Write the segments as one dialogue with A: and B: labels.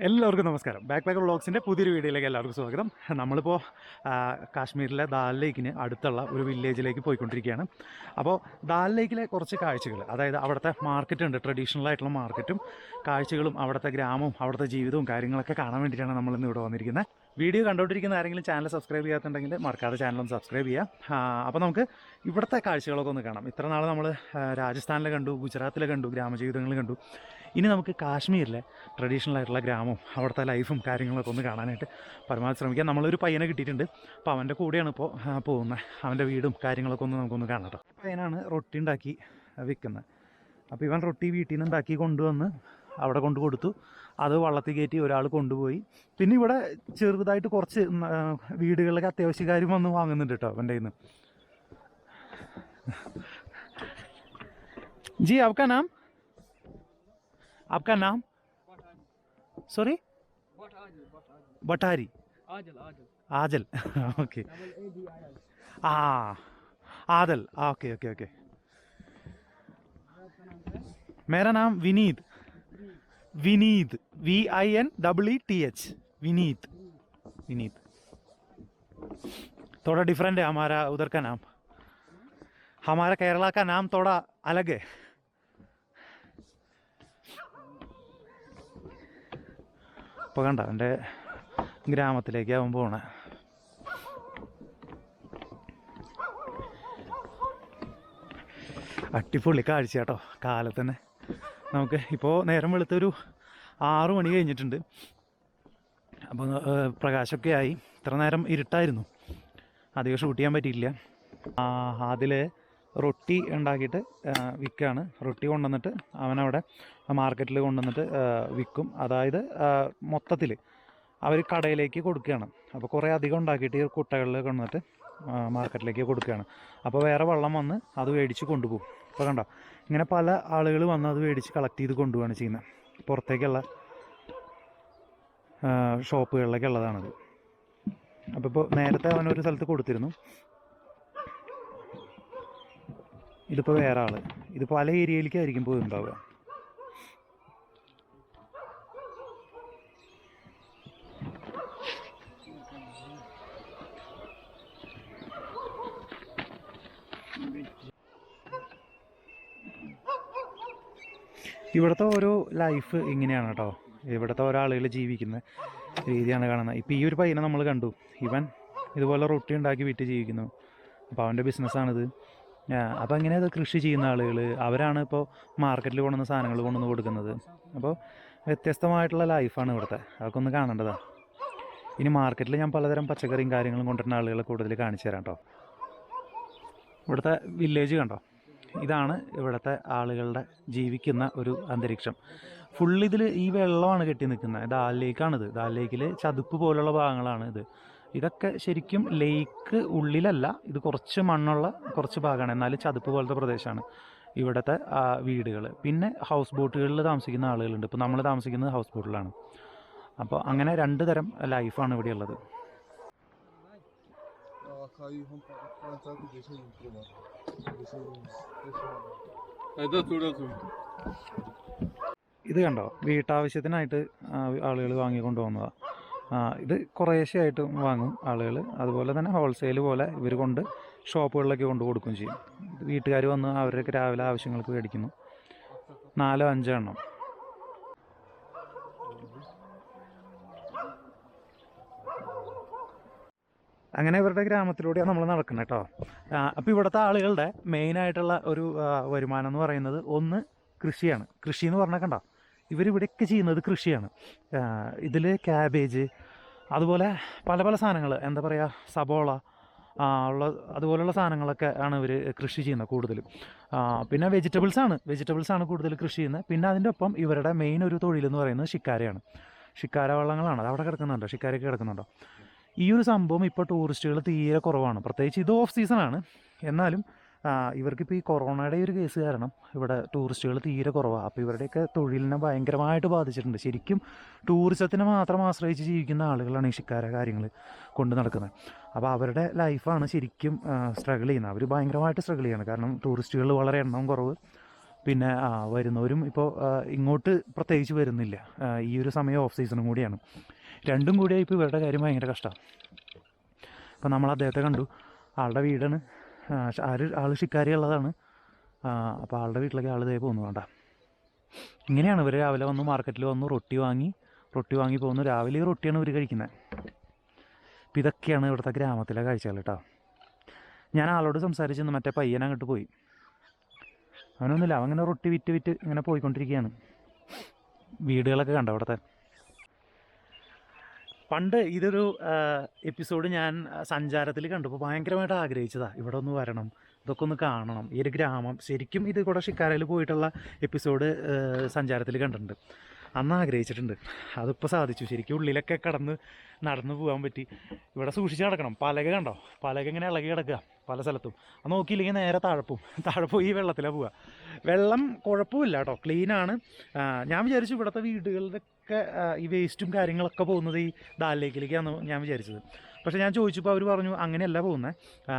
A: എല്ലാവർക്കും നമസ്കാരം. Back packer വ്ളോഗ്സിൻ്റെ പുതിയൊരു വീഡിയോയിലേക്ക് എല്ലാവർക്കും സ്വാഗതം. നമ്മളിപ്പോൾ കാശ്മീരിലെ ദാൽ ലേക്കിന് അടുത്തുള്ള ഒരു വില്ലേജിലേക്ക് പോയിക്കൊണ്ടിരിക്കുകയാണ്. അപ്പോൾ ദാൽ ലേക്കിലെ കുറച്ച് കാഴ്ചകൾ, അതായത് അവിടുത്തെ മാർക്കറ്റ് ഉണ്ട്, ട്രഡീഷണൽ ആയിട്ടുള്ള മാർക്കറ്റും കാഴ്ചകളും അവിടുത്തെ ഗ്രാമവും അവിടുത്തെ ജീവിതവും കാര്യങ്ങളൊക്കെ കാണാൻ വേണ്ടിയിട്ടാണ് നമ്മളിന്ന് ഇവിടെ വന്നിരിക്കുന്നത്. വീഡിയോ കണ്ടുകൊണ്ടിരിക്കുന്ന ആരെങ്കിലും ചാനൽ സബ്സ്ക്രൈബ് ചെയ്യാത്തുണ്ടെങ്കിൽ മറക്കാതെ ചാനലൊന്ന് സബ്സ്ക്രൈബ് ചെയ്യാം. അപ്പോൾ നമുക്ക് ഇവിടുത്തെ കാഴ്ചകളൊക്കെ ഒന്ന് കാണാം. ഇത്ര നാൾ നമ്മൾ രാജസ്ഥാനിലെ കണ്ടു, ഗുജറാത്തിലെ കണ്ടു, ഗ്രാമജീവിതങ്ങൾ കണ്ടു. ഇനി നമുക്ക് കാശ്മീരിലെ ട്രഡീഷണൽ ആയിട്ടുള്ള ഗ്രാമവും അവിടുത്തെ ലൈഫും കാര്യങ്ങളൊക്കെ ഒന്ന് കാണാനായിട്ട് പരമാവധി ശ്രമിക്കാം. നമ്മളൊരു പയ്യനെ കിട്ടിയിട്ടുണ്ട്. അപ്പോൾ അവൻ്റെ കൂടെയാണ് ഇപ്പോൾ പോകുന്നത്. അവൻ്റെ വീടും കാര്യങ്ങളൊക്കെ ഒന്ന് നമുക്കൊന്ന് കാണാം കേട്ടോ. പയ്യനാണ് റൊട്ടി ഉണ്ടാക്കി വിൽക്കുന്നത്. അപ്പോൾ ഇവൻ റൊട്ടി വീട്ടിൽ നിന്ന് ഉണ്ടാക്കി കൊണ്ടുവന്ന് അവിടെ കൊണ്ട് കൊടുത്തു. അത് വള്ളത്തിൽ കയറ്റി ഒരാൾ കൊണ്ടുപോയി. പിന്നെ ഇവിടെ ചെറുതായിട്ട് കുറച്ച് വീടുകളിലൊക്കെ അത്യാവശ്യക്കാരും വന്ന് വാങ്ങുന്നുണ്ട് കേട്ടോ അവൻ്റെ കയ്യിൽ നിന്ന്. ജി आपका नाम आपका नाम सॉरी बटारी आजल ओके आदल ओके ओके ओके मेरा नाम विनीत विनीत VINEETH विनीत विनीत थोड़ा डिफरेंट है हमारा उधर का नाम. हमारा केरला का नाम थोड़ा अलग है. ഇപ്പോൾ കണ്ട എൻ്റെ ഗ്രാമത്തിലേക്ക് അവൻ പോണ. അടിപൊളി കാഴ്ച കേട്ടോ. കാലത്ത് തന്നെ നമുക്ക് ഇപ്പോൾ നേരം വെളുത്തൊരു 6 മണി കഴിഞ്ഞിട്ടുണ്ട്. അപ്പോൾ പ്രകാശമൊക്കെ ആയി. ഇത്ര നേരം ഇരുട്ടായിരുന്നു, അധികം ഷൂട്ട് ചെയ്യാൻ പറ്റിയില്ല. അതിൽ റൊട്ടി ഉണ്ടാക്കിയിട്ട് വിൽക്കുകയാണ്. റൊട്ടി കൊണ്ടുവന്നിട്ട് അവനവിടെ മാർക്കറ്റിൽ കൊണ്ടുവന്നിട്ട് വിൽക്കും. അതായത് മൊത്തത്തിൽ അവർ കടയിലേക്ക് കൊടുക്കുകയാണ്. അപ്പോൾ കുറേ അധികം ഉണ്ടാക്കിയിട്ട് ഈ കുട്ടകളിൽ കൊണ്ടുവന്നിട്ട് മാർക്കറ്റിലേക്ക് കൊടുക്കുകയാണ്. അപ്പോൾ വേറെ വള്ളം വന്ന് അത് മേടിച്ച് കൊണ്ടുപോകും. ഇപ്പോൾ കണ്ടോ, ഇങ്ങനെ പല ആളുകൾ വന്ന് അത് മേടിച്ച് കളക്ട് ചെയ്ത് കൊണ്ടുപോവാണ് ചെയ്യുന്നത്. പുറത്തേക്കുള്ള ഷോപ്പുകളിലൊക്കെ ഉള്ളതാണത്. അപ്പോൾ ഇപ്പോൾ നേരത്തെ അവനൊരു സ്ഥലത്ത് കൊടുത്തിരുന്നു. ഇതിപ്പോൾ വേറെ ആൾ, ഇത് പല ഏരിയയിലേക്കായിരിക്കും പോയിട്ടുണ്ടാവുക. ഇവിടുത്തെ ഓരോ ലൈഫ് ഇങ്ങനെയാണ് കേട്ടോ. ഇവിടുത്തെ ഓരോ ആളുകൾ ജീവിക്കുന്ന രീതിയാണ് കാണുന്നത്. ഇപ്പോൾ ഈ ഒരു പയ്യനെ നമ്മൾ കണ്ടു. ഇവൻ ഇതുപോലെ റൊട്ടി ഉണ്ടാക്കി വിറ്റ് ജീവിക്കുന്നു. അപ്പോൾ അവൻ്റെ ബിസിനസ്സാണിത്. അപ്പോൾ അങ്ങനെ അത് കൃഷി ചെയ്യുന്ന ആളുകൾ അവരാണ് ഇപ്പോൾ മാർക്കറ്റിൽ കൊണ്ടുവന്ന സാധനങ്ങൾ കൊണ്ടുവന്ന് കൊടുക്കുന്നത്. അപ്പോൾ വ്യത്യസ്തമായിട്ടുള്ള ലൈഫാണ് ഇവിടുത്തെ. അതൊക്കെ ഒന്ന് കാണേണ്ടതാണ്. ഇനി മാർക്കറ്റിൽ ഞാൻ പലതരം പച്ചക്കറിയും കാര്യങ്ങളും കൊണ്ടുവരുന്ന ആളുകളെ കൂടുതൽ കാണിച്ചു തരാം കേട്ടോ. ഇവിടുത്തെ വില്ലേജ് കണ്ടോ, ഇതാണ് ഇവിടുത്തെ ആളുകളുടെ ജീവിക്കുന്ന ഒരു അന്തരീക്ഷം. ഫുള്ളിതിൽ ഈ വെള്ളമാണ് കെട്ടി നിൽക്കുന്നത്. ദാൽ ലേക്കാണിത്. ദാൽ ലേക്കിൽ ചതുപ്പ് പോലുള്ള ഭാഗങ്ങളാണ് ഇത്. ഇതൊക്കെ ശരിക്കും ലേക്ക് ഉള്ളിലല്ല, ഇത് കുറച്ച് മണ്ണുള്ള കുറച്ച് ഭാഗമാണ്. എന്നാലും ചതുപ്പ് പോലത്തെ പ്രദേശമാണ് ഇവിടുത്തെ വീടുകൾ. പിന്നെ ഹൗസ് ബോട്ടുകളിൽ താമസിക്കുന്ന ആളുകളുണ്ട്. ഇപ്പോൾ നമ്മൾ താമസിക്കുന്നത് ഹൗസ് ബോട്ടിലാണ്. അപ്പോൾ അങ്ങനെ 2 തരം ലൈഫാണ് ഇവിടെ ഉള്ളത്. ഇത് കണ്ടോ, വീട്ടാവശ്യത്തിനായിട്ട് ആളുകൾ വാങ്ങിക്കൊണ്ട് പോകുന്നതാണ്. ഇത് കുറേശ്ശെയായിട്ട് വാങ്ങും ആളുകൾ. അതുപോലെ തന്നെ ഹോൾസെയിൽ പോലെ ഇവർ കൊണ്ട് ഷോപ്പുകളിലൊക്കെ കൊണ്ട് കൊടുക്കുകയും ചെയ്യും. വീട്ടുകാർ വന്ന് അവരൊക്കെ രാവിലെ ആവശ്യങ്ങൾക്ക് മേടിക്കുന്നു. 4-5 എണ്ണം. അങ്ങനെ ഇവരുടെ ഗ്രാമത്തിലൂടെയാണ് നമ്മൾ നടക്കുന്നത് കേട്ടോ. അപ്പോൾ ഇവിടുത്തെ ആളുകളുടെ മെയിനായിട്ടുള്ള ഒരു വരുമാനം എന്ന് പറയുന്നത് ഒന്ന് കൃഷിയാണ്. കൃഷി എന്ന് പറഞ്ഞാൽ കണ്ടോ, ഇവരിവിടെയൊക്കെ ചെയ്യുന്നത് കൃഷിയാണ്. ഇതിൽ ക്യാബേജ്, അതുപോലെ പല പല സാധനങ്ങൾ, എന്താ പറയുക, സബോള അതുപോലുള്ള സാധനങ്ങളൊക്കെ ആണ് ഇവർ കൃഷി ചെയ്യുന്നത് കൂടുതലും. പിന്നെ വെജിറ്റബിൾസാണ് കൂടുതൽ കൃഷി ചെയ്യുന്നത്. പിന്നെ അതിൻ്റെ ഒപ്പം ഇവരുടെ മെയിൻ ഒരു തൊഴിലെന്ന് പറയുന്നത് ഷിക്കാരയാണ്. ഷിക്കാര വള്ളങ്ങളാണ്. അത് അവിടെ കിടക്കുന്നുണ്ടോ, ഷിക്കാരയൊക്കെ കിടക്കുന്നുണ്ടോ. ഈ ഒരു സംഭവം ഇപ്പോൾ ടൂറിസ്റ്റുകൾ തീരെ കുറവാണ്. പ്രത്യേകിച്ച് ഇത് ഓഫ് സീസണാണ്. എന്നാലും ഇവർക്കിപ്പോൾ ഈ കൊറോണയുടെ ഒരു കേസ് കാരണം ഇവിടെ ടൂറിസ്റ്റുകൾ തീരെ കുറവാണ്. അപ്പോൾ ഇവരുടെയൊക്കെ തൊഴിലിനെ ഭയങ്കരമായിട്ട് ബാധിച്ചിട്ടുണ്ട്. ശരിക്കും ടൂറിസത്തിനെ മാത്രം ആശ്രയിച്ച് ജീവിക്കുന്ന ആളുകളാണ് ഈ ഷിക്കാര കാര്യങ്ങൾ കൊണ്ട് നടക്കുന്നത്. അപ്പോൾ അവരുടെ ലൈഫാണ് ശരിക്കും സ്ട്രഗിൾ ചെയ്യുന്നത്. അവർ ഭയങ്കരമായിട്ട് സ്ട്രഗിൾ ചെയ്യണം. കാരണം ടൂറിസ്റ്റുകൾ വളരെ എണ്ണം കുറവ്, പിന്നെ വരുന്നവരും ഇപ്പോൾ ഇങ്ങോട്ട് പ്രത്യേകിച്ച് വരുന്നില്ല. ഈ ഒരു സമയം ഓഫ് സീസണും കൂടിയാണ്. രണ്ടും കൂടിയായി ഇപ്പോൾ ഇവരുടെ കാര്യം ഭയങ്കര കഷ്ടമാണ്. അപ്പോൾ നമ്മൾ അദ്ദേഹത്തെ കണ്ടു. ആളുടെ വീടാണ്. ആൾ ഷിക്കാരി ഉള്ളതാണ്. അപ്പോൾ ആളുടെ വീട്ടിലേക്ക് ആൾ ഇതേ പോകുന്നു. വേണ്ട, ഇങ്ങനെയാണ് ഇവർ രാവിലെ വന്ന് മാർക്കറ്റിൽ വന്നു റൊട്ടി വാങ്ങി പോകുന്നു. രാവിലെ ഈ റൊട്ടിയാണ് ഇവർ കഴിക്കുന്നത്. അപ്പോൾ ഇതൊക്കെയാണ് ഇവിടുത്തെ ഗ്രാമത്തിലെ കാഴ്ചകൾ കേട്ടോ. ഞാൻ ആളോട് സംസാരിച്ചെന്ന് മറ്റേ പയ്യൻ അങ്ങോട്ട് പോയി. അവനൊന്നുമില്ല, അവങ്ങനെ റൊട്ടി വിറ്റ് ഇങ്ങനെ പോയിക്കൊണ്ടിരിക്കുകയാണ്. വീടുകളൊക്കെ കണ്ടോ അവിടുത്തെ. പണ്ട് ഇതൊരു എപ്പിസോഡ് ഞാൻ സഞ്ചാരത്തിൽ കണ്ടപ്പോൾ ഭയങ്കരമായിട്ട് ആഗ്രഹിച്ചതാണ്, ഇവിടെ ഒന്ന് വരണം, ഇതൊക്കെ ഒന്ന് കാണണം, ഈ ഒരു ഗ്രാമം. ശരിക്കും ഇത് കൂടെ ഷിക്കാരയിൽ പോയിട്ടുള്ള എപ്പിസോഡ് സഞ്ചാരത്തിൽ കണ്ടിട്ടുണ്ട്. അന്ന് ആഗ്രഹിച്ചിട്ടുണ്ട്, അതിപ്പോൾ സാധിച്ചു. ശരിക്കും ഉള്ളിലൊക്കെ നടന്നു പോകാൻ പറ്റി. ഇവിടെ സൂക്ഷിച്ച് നടക്കണം. പലക കണ്ടോ, പലക ഇങ്ങനെ ഇളകി കിടക്കുക പല സ്ഥലത്തും. അത് നോക്കിയില്ലെങ്കിൽ നേരെ താഴെ പോയി ഈ വെള്ളത്തിലാണ് പോവുക. വെള്ളം കുഴപ്പമില്ല കേട്ടോ, ക്ലീനാണ്. ഞാൻ വിചാരിച്ചു ഇവിടുത്തെ വീടുകളിലൊക്കെ ഈ വേസ്റ്റും കാര്യങ്ങളൊക്കെ പോകുന്നത് ഈ ദാലിലേക്കിലേക്കാണ് ഞാൻ വിചാരിച്ചത്. പക്ഷേ ഞാൻ ചോദിച്ചപ്പോൾ അവർ പറഞ്ഞു അങ്ങനെയല്ല പോകുന്നത്,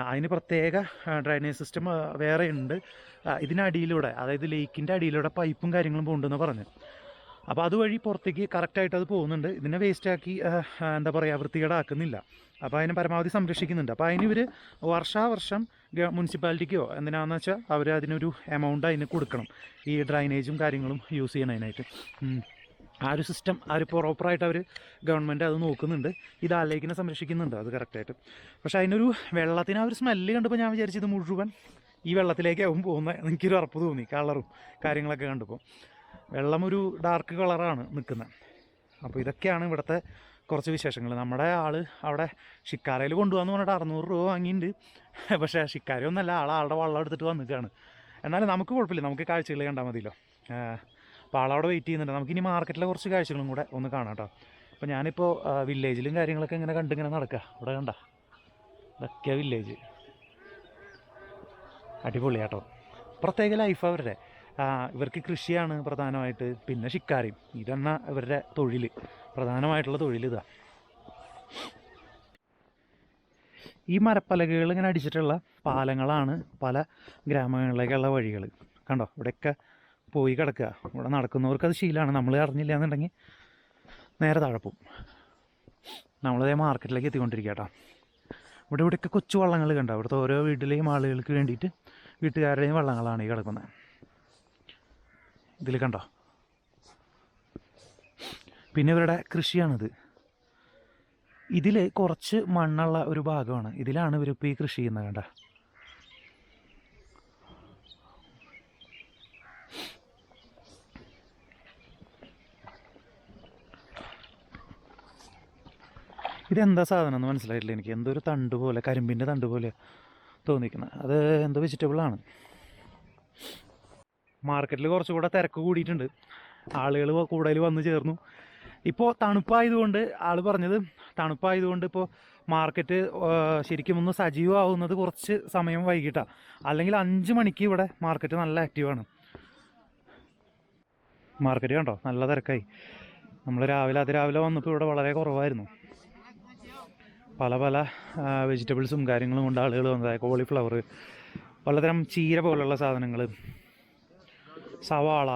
A: അതിന് പ്രത്യേക ഡ്രൈനേജ് സിസ്റ്റം വേറെ ഉണ്ട്. ഇതിനടിയിലൂടെ, അതായത് ലേക്കിൻ്റെ അടിയിലൂടെ പൈപ്പും കാര്യങ്ങളും പോകുന്നുണ്ടെന്ന് പറഞ്ഞു. അപ്പോൾ അതുവഴി പുറത്തേക്ക് കറക്റ്റായിട്ട് അത് പോകുന്നുണ്ട്. ഇതിനെ വേസ്റ്റാക്കി എന്താ പറയുക, വൃത്തികേടാക്കുന്നില്ല. അപ്പോൾ അതിനെ പരമാവധി സംരക്ഷിക്കുന്നുണ്ട്. അപ്പോൾ അതിന് ഇവർ വർഷാവർഷം മുനിസിപ്പാലിറ്റിക്കോ എന്തിനാണെന്ന് വെച്ചാൽ അവർ അതിനൊരു എമൗണ്ട് അതിന് കൊടുക്കണം, ഈ ഡ്രൈനേജും കാര്യങ്ങളും യൂസ് ചെയ്യണതിനായിട്ട്. ആ ഒരു സിസ്റ്റം പ്രോപ്പറായിട്ട് അവർ ഗവൺമെൻറ് അത് നോക്കുന്നുണ്ട്. ഈ ദാലിലേക്കിനെ സംരക്ഷിക്കുന്നുണ്ട് അത് കറക്റ്റായിട്ട്. പക്ഷേ അതിനൊരു വെള്ളത്തിന് ആ ഒരു സ്മെല്ല് കണ്ടപ്പോൾ ഞാൻ വിചാരിച്ചത് മുഴുവൻ ഈ വെള്ളത്തിലേക്കാവും പോകുന്നത്. എനിക്കൊരു ഉറപ്പ് തോന്നി, കളറും കാര്യങ്ങളൊക്കെ കണ്ടപ്പോൾ. വെള്ളം ഒരു ഡാർക്ക് കളറാണ് നിൽക്കുന്നത്. അപ്പോൾ ഇതൊക്കെയാണ് ഇവിടുത്തെ കുറച്ച് വിശേഷങ്ങൾ. നമ്മുടെ ആൾ അവിടെ ഷിക്കാരയിൽ കൊണ്ടുപോകാന്ന് പറഞ്ഞിട്ട് 600 രൂപ വാങ്ങിയിട്ടുണ്ട്. പക്ഷേ ഷിക്കാരയൊന്നുമല്ല, ആളുടെ വള്ളം എടുത്തിട്ട് വന്നിട്ടാണ്. എന്നാലും നമുക്ക് കുഴപ്പമില്ല, നമുക്ക് കാഴ്ചകൾ കണ്ടാൽ മതിയല്ലോ. അപ്പോൾ ആളവിടെ വെയിറ്റ് ചെയ്യുന്നുണ്ട്. നമുക്കിനി മാർക്കറ്റിലെ കുറച്ച് കാഴ്ചകളും കൂടെ ഒന്ന് കാണാം കേട്ടോ. അപ്പോൾ ഞാനിപ്പോൾ വില്ലേജിലും കാര്യങ്ങളൊക്കെ ഇങ്ങനെ കണ്ടിങ്ങനെ നടക്കുക. ഇവിടെ കണ്ട, ഇതൊക്കെയാണ് വില്ലേജ്. അടിപൊളിയാട്ടോ, പ്രത്യേക ലൈഫ് അവരുടെ. ഇവർക്ക് കൃഷിയാണ് പ്രധാനമായിട്ട്, പിന്നെ ഷിക്കാരിയും. ഇതെന്നാ ഇവരുടെ തൊഴിൽ, പ്രധാനമായിട്ടുള്ള തൊഴിൽ ഇതാ. ഈ മരപ്പലകകൾ ഇങ്ങനെ അടിച്ചിട്ടുള്ള പാലങ്ങളാണ് പല ഗ്രാമങ്ങളിലേക്കുള്ള വഴികൾ. കണ്ടോ, ഇവിടെയൊക്കെ പോയി കിടക്കുക. ഇവിടെ നടക്കുന്നവർക്ക് അത് ശീലമാണ്. നമ്മൾ അറിഞ്ഞില്ല എന്നുണ്ടെങ്കിൽ നേരെ താഴെ പോവും. നമ്മളിതേ മാർക്കറ്റിലേക്ക് എത്തിക്കൊണ്ടിരിക്കുക കേട്ടോ. ഇവിടെയൊക്കെ കൊച്ചു വള്ളങ്ങൾ കണ്ടോ. ഇവിടുത്തെ ഓരോ വീട്ടിലെയും ആളുകൾക്ക് വേണ്ടിയിട്ട് വീട്ടുകാരുടെയും വള്ളങ്ങളാണ് ഈ കിടക്കുന്നത്. ഇതിൽ കണ്ടോ. പിന്നെ ഇവരുടെ കൃഷിയാണിത്. ഇതിൽ കുറച്ച് മണ്ണുള്ള ഒരു ഭാഗമാണ്. ഇതിലാണ് ഇവരിപ്പോൾ ഈ കൃഷി ചെയ്യുന്നത്. കണ്ട, ഇതെന്താ സാധനം എന്ന് മനസ്സിലായിട്ടില്ല എനിക്ക്. എന്തോ ഒരു തണ്ട് പോലെ, കരിമ്പിൻ്റെ തണ്ട് പോലെ തോന്നിക്കുന്നത്. അത് എന്തോ വെജിറ്റബിളാണ്. മാർക്കറ്റിൽ കുറച്ചുകൂടെ തിരക്ക് കൂടിയിട്ടുണ്ട്, ആളുകൾ കൂടുതൽ വന്നു ചേർന്നു. ഇപ്പോൾ തണുപ്പായതുകൊണ്ട്, ആൾ പറഞ്ഞത് തണുപ്പായതുകൊണ്ട് ഇപ്പോൾ മാർക്കറ്റ് ശരിക്കും ഒന്ന് സജീവമാവുന്നത് കുറച്ച് സമയം വൈകിട്ടാണ്. അല്ലെങ്കിൽ 5 മണിക്ക് ഇവിടെ മാർക്കറ്റ് നല്ല ആക്റ്റീവാണ്. മാർക്കറ്റ് കണ്ടോ, നല്ല തിരക്കായി. നമ്മൾ അതിരാവിലെ വന്നപ്പോൾ ഇവിടെ വളരെ കുറവായിരുന്നു. പല വെജിറ്റബിൾസും കാര്യങ്ങളും കൊണ്ട് ആളുകൾ വന്നത്. കോളിഫ്ലവർ, പലതരം ചീര പോലുള്ള സാധനങ്ങൾ, സവാള,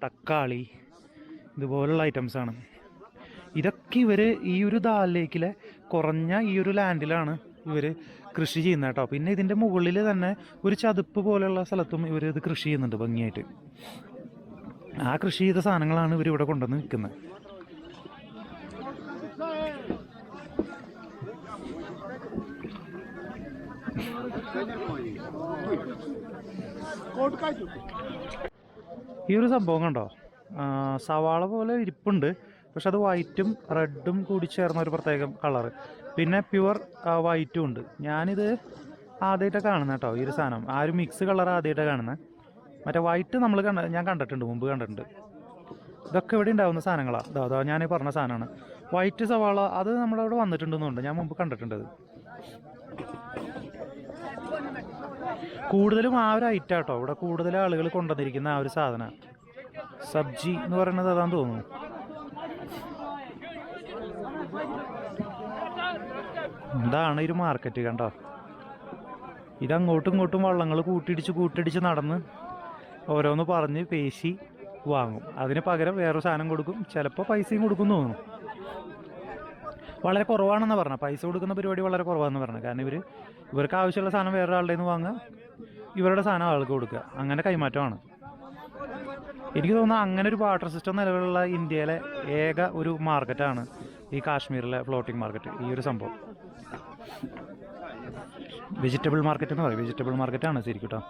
A: തക്കാളി, ഇതുപോലുള്ള ഐറ്റംസാണ്. ഇതൊക്കെ ഇവർ ഈ ഒരു ദാലിലേക്കിലെ കുറഞ്ഞ ഈ ഒരു ലാൻഡിലാണ് ഇവർ കൃഷി ചെയ്യുന്നത് കേട്ടോ. പിന്നെ ഇതിൻ്റെ മുകളിൽ തന്നെ ഒരു ചതുപ്പ് പോലെയുള്ള സ്ഥലത്തും ഇവർ ഇത് കൃഷി ചെയ്യുന്നുണ്ട് ഭംഗിയായിട്ട്. ആ കൃഷി ചെയ്ത സാധനങ്ങളാണ് ഇവരിവിടെ കൊണ്ടുവന്ന് വിൽക്കുന്നത്. ഈ ഒരു സംഭവം കണ്ടോ, സവാള പോലെ ഇരിപ്പുണ്ട്. പക്ഷെ അത് വൈറ്റും റെഡും കൂടി ചേർന്ന ഒരു പ്രത്യേകം കളറ്. പിന്നെ പ്യുവർ വൈറ്റും ഉണ്ട്. ഞാനിത് ആദ്യമായിട്ടാണ് കാണുന്നത് കേട്ടോ, ഈ ഒരു സാധനം. ആ ഒരു മിക്സ് കളർ ആദ്യമായിട്ടാണ് കാണുന്നത്. മറ്റേ വൈറ്റ് ഞാൻ കണ്ടിട്ടുണ്ട്, മുമ്പ് കണ്ടിട്ടുണ്ട്. ഇതൊക്കെ ഇവിടെ ഉണ്ടാകുന്ന സാധനങ്ങളാണ്. അതാ ഞാൻ പറഞ്ഞ സാധനമാണ് വൈറ്റ് സവാള. അത് നമ്മളവിടെ വന്നിട്ടുണ്ടെന്നുണ്ട്, ഞാൻ മുമ്പ് കണ്ടിട്ടുണ്ട്. അത് കൂടുതലും ആ ഒരു ഐറ്റം കേട്ടോ ഇവിടെ കൂടുതൽ ആളുകൾ കൊണ്ടുവന്നിരിക്കുന്ന ആ ഒരു സാധനം. സബ്ജി എന്ന് പറയുന്നത് അതാന്ന് തോന്നുന്നു. എന്താണ് ഈ ഒരു മാർക്കറ്റ് കണ്ടോ. ഇതങ്ങോട്ടും ഇങ്ങോട്ടും വള്ളങ്ങൾ കൂട്ടിയിടിച്ച് നടന്ന് ഓരോന്ന് പറഞ്ഞ് പേശി വാങ്ങും. അതിന് പകരം വേറൊരു സാധനം കൊടുക്കും, ചിലപ്പോൾ പൈസയും കൊടുക്കും എന്ന് തോന്നുന്നു. വളരെ കുറവാണെന്ന് പറഞ്ഞത്, പൈസ കൊടുക്കുന്ന പരിപാടി വളരെ കുറവാണെന്ന് പറഞ്ഞത്. കാരണം ഇവർക്ക് ആവശ്യമുള്ള സാധനം വേറൊരാളുടെ നിന്ന് വാങ്ങുക, ഇവരുടെ സാധനം ആൾക്ക് കൊടുക്കുക, അങ്ങനെ കൈമാറ്റമാണ്. എനിക്ക് തോന്നുന്നു അങ്ങനെ ഒരു ബാർട്ടർ സിസ്റ്റം നിലവിലുള്ള ഇന്ത്യയിലെ ഏക ഒരു മാർക്കറ്റാണ് ഈ കാശ്മീരിലെ ഫ്ലോട്ടിംഗ് മാർക്കറ്റ്. ഈ ഒരു സംഭവം വെജിറ്റബിൾ മാർക്കറ്റ് എന്ന് പറയും, വെജിറ്റബിൾ മാർക്കറ്റാണ് ശരിക്കും കേട്ടോ.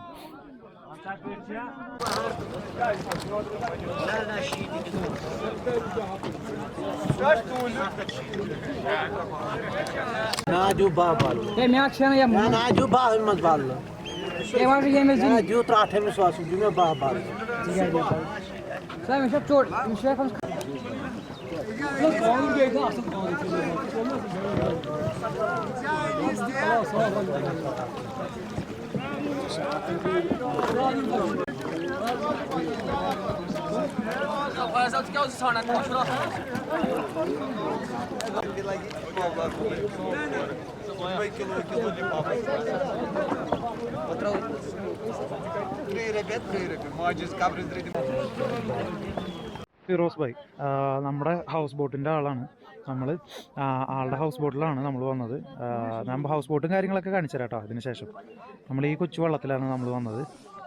A: ഫിറോസ് ഭായ് നമ്മുടെ ഹൗസ് ബോട്ടിൻ്റെ ആളാണ്. നമ്മൾ ആളുടെ ഹൗസ് ബോട്ടിലാണ് നമ്മൾ വന്നത്. നമ്മൾ ഹൗസ് ബോട്ടും കാര്യങ്ങളൊക്കെ കാണിച്ചു തരാം കേട്ടോ. അതിന് ശേഷം നമ്മൾ ഈ കൊച്ചു വള്ളത്തിലാണ് നമ്മൾ വന്നത്.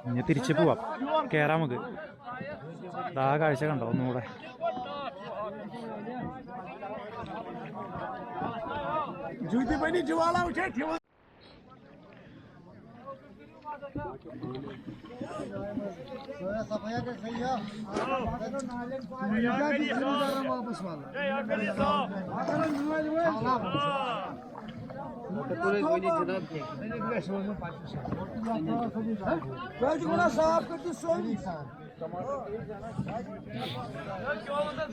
A: ഇനി തിരിച്ച് പോവാം, കയറാം നമുക്ക്. ആ കാഴ്ച കണ്ടോ ഒന്നുകൂടെ.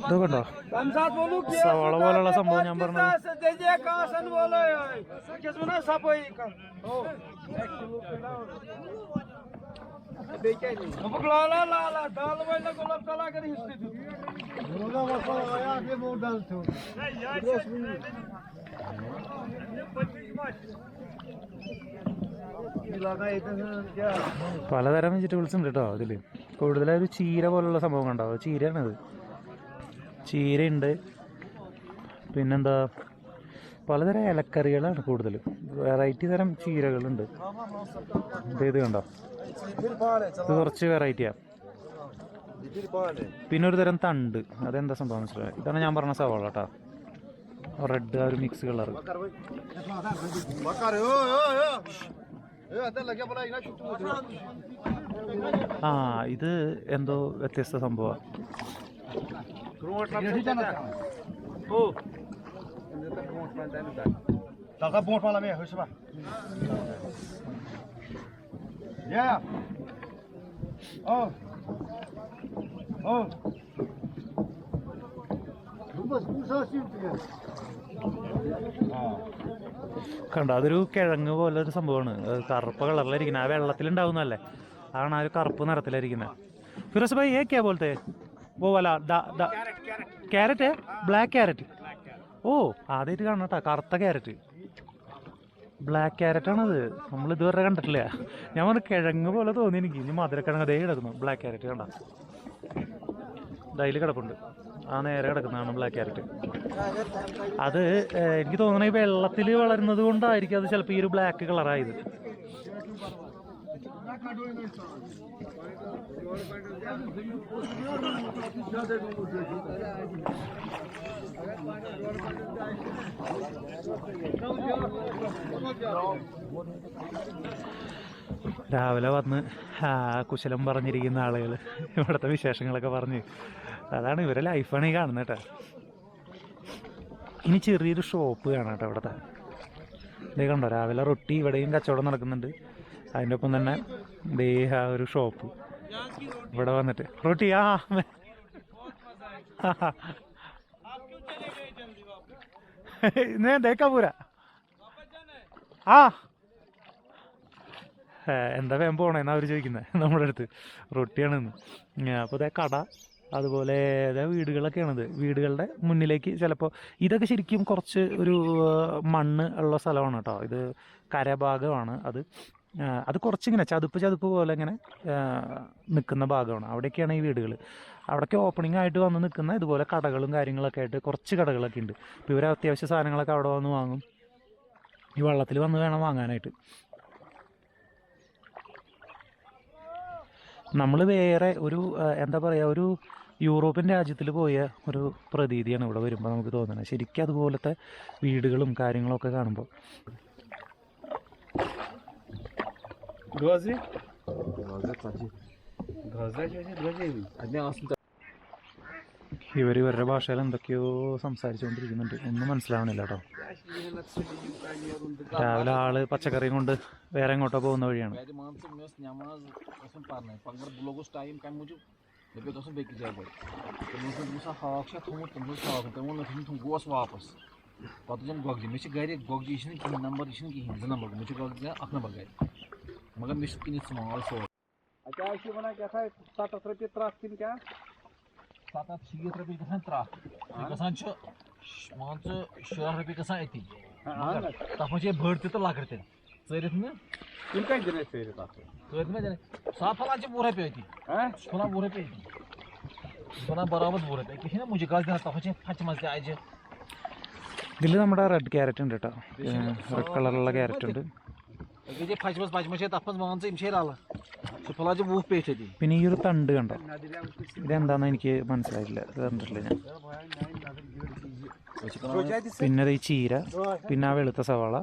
A: ഇതൊക്കെണ്ടോ സവാള പോലുള്ള സംഭവം ഞാൻ പറഞ്ഞത്. പലതരം വെജിറ്റബിൾസ് ഉണ്ട് കേട്ടോ അതിൽ. കൂടുതലായൊരു ചീര പോലുള്ള സംഭവം കണ്ടോ, ചീരയാണത്. ചീരയുണ്ട്, പിന്നെന്താ പലതരം ഇലക്കറികളാണ് കൂടുതലും. വെറൈറ്റി തരം ചീരകളുണ്ട്. ഇത് കണ്ടോ, ഇത് കുറച്ച് വെറൈറ്റിയാണ്. പിന്നെ ഒരു തരം തണ്ട്, അതെന്താ സംഭവം മനസ്സിലായി. ഇതാണ് ഞാൻ പറഞ്ഞ സവാള കേട്ടോ, റെഡ് ആ ഒരു മിക്സ് കളർ. ആ ഇത് എന്തോ വ്യത്യസ്ത സംഭവമാണ്. കണ്ടോ, അതൊരു കിഴങ്ങ് പോലെ ഒരു സംഭവമാണ്. കറുപ്പ് കളറിലായിരിക്കുന്നത്, ആ വെള്ളത്തിലുണ്ടാവുന്നതല്ലേ, അതാണ് ആ ഒരു കറുപ്പ് നിറത്തിലായിരിക്കുന്നത്. ഫിറോസ് ഭായ് ഏക്കാ പോലത്തെ ഓ വല ക്യാരറ്റ്, ബ്ലാക്ക് ക്യാരറ്റ്. ഓ ആദ്യമായിട്ട് കാണണം കേട്ടോ, കറുത്ത ക്യാരറ്റ്, ബ്ലാക്ക് ക്യാരറ്റാണത്. നമ്മൾ ഇതുവരെ കണ്ടിട്ടില്ല. ഞാൻ പറഞ്ഞ കിഴങ്ങ് പോലെ തോന്നി എനിക്ക്. ഇനി മധുരക്കിഴങ്ങ് അതേ കിടക്കുന്നു. ബ്ലാക്ക് ക്യാരറ്റ് കണ്ട, ഡൈലി കിടപ്പുണ്ട്. ആ നേരെ കിടക്കുന്നതാണ് ബ്ലാക്ക് ക്യാരറ്റ്. അത് എനിക്ക് തോന്നണ ഈ വെള്ളത്തിൽ വളരുന്നത് കൊണ്ടായിരിക്കും അത് ചിലപ്പോൾ ഈ ഒരു ബ്ലാക്ക് കളറായത്. രാവിലെ വന്ന് കുശലം പറഞ്ഞിരിക്കുന്ന ആളുകൾ ഇവിടുത്തെ വിശേഷങ്ങളൊക്കെ പറഞ്ഞ്, അതാണ് ഇവരെ ലൈഫാണ് ഈ കാണുന്നത് കേട്ടോ. ഇനി ചെറിയൊരു ഷോപ്പ് കാണാം കേട്ടോ ഇവിടുത്തെ. ഇതേ കണ്ടോ, രാവിലെ റൊട്ടി ഇവിടെയും കച്ചവടം നടക്കുന്നുണ്ട്. അതിൻ്റെ ഒപ്പം തന്നെ ദേ ആ ഒരു ഷോപ്പ് ഇവിടെ വന്നിട്ട് റൊട്ടി. ദേക്കാ പൂര എന്താ വേഗം പോണേന്നാ അവർ ചോദിക്കുന്നത് നമ്മുടെ അടുത്ത്. റൊട്ടിയാണെന്ന്. അപ്പോൾ ഇതേ കട, അതുപോലെ വീടുകളൊക്കെയാണിത്. വീടുകളുടെ മുന്നിലേക്ക് ചിലപ്പോൾ ഇതൊക്കെ ശരിക്കും കുറച്ച് ഒരു മണ്ണ് ഉള്ള സ്ഥലമാണ് കേട്ടോ. ഇത് കരഭാഗമാണ്. അത് അത് കുറച്ചിങ്ങനെ ചതുപ്പ് പോലെ ഇങ്ങനെ നിൽക്കുന്ന ഭാഗമാണ്. അവിടെയൊക്കെയാണ് ഈ വീടുകൾ. അവിടേക്ക് ഓപ്പണിംഗ് ആയിട്ട് വന്ന് നിൽക്കുന്ന ഇതുപോലെ കടകളും കാര്യങ്ങളൊക്കെ ആയിട്ട് കുറച്ച് കടകളൊക്കെ ഉണ്ട്. ഇപ്പോൾ ഇവർ അത്യാവശ്യ സാധനങ്ങളൊക്കെ അവിടെ വന്ന് വാങ്ങും. ഈ വള്ളത്തിൽ വന്ന് വേണം വാങ്ങാനായിട്ട്. നമ്മൾ വേറെ ഒരു എന്താ പറയുക, ഒരു യൂറോപ്യൻ രാജ്യത്തിൽ പോയ ഒരു പ്രതീതിയാണ് ഇവിടെ വരുമ്പോൾ നമുക്ക് തോന്നുന്നത്. ശരിക്കും അതുപോലത്തെ വീടുകളും കാര്യങ്ങളൊക്കെ കാണുമ്പോൾ. ഇവരുടെ ഭാഷയിൽ എന്തൊക്കെയോ സംസാരിച്ചുകൊണ്ടിരിക്കുന്നുണ്ട്, ഒന്നും മനസ്സിലാവണില്ല കേട്ടോ. രാവിലെ ആള് പച്ചക്കറിയും കൊണ്ട് വേറെ എങ്ങോട്ടോ പോകുന്ന വഴിയാണ്.
B: मगर मे स्मॉल सो क्या क्या था 7 रुपये त्राक किन क्या 7-8 रुपये गसान त्राक गसान मान 7 रुपये गसान अति तथ मे बड़ तो लकड़ तेल चरित ना तुम क्या दिन चरित में दिन साफ फलान 10 रुपये अति फलान 10 रुपये अति फलान बराबर 10 रुपये किसी ना मुझे गज देना तथ फच मज आज
A: ഇതിൽ നമ്മുടെ റെഡ് ക്യാരറ്റ് ഉണ്ട് കേട്ടോ, റെഡ് കളറുള്ള ക്യാരറ്റ് ഉണ്ട്. പിന്നെ ഈ ഒരു തണ്ട് കണ്ടോ, ഇതെന്താന്ന് എനിക്ക് മനസ്സിലായില്ല, കണ്ടിട്ടില്ല ഞാൻ. പിന്നെ ഈ ചീര, പിന്നെ ആ വെളുത്ത സവാള,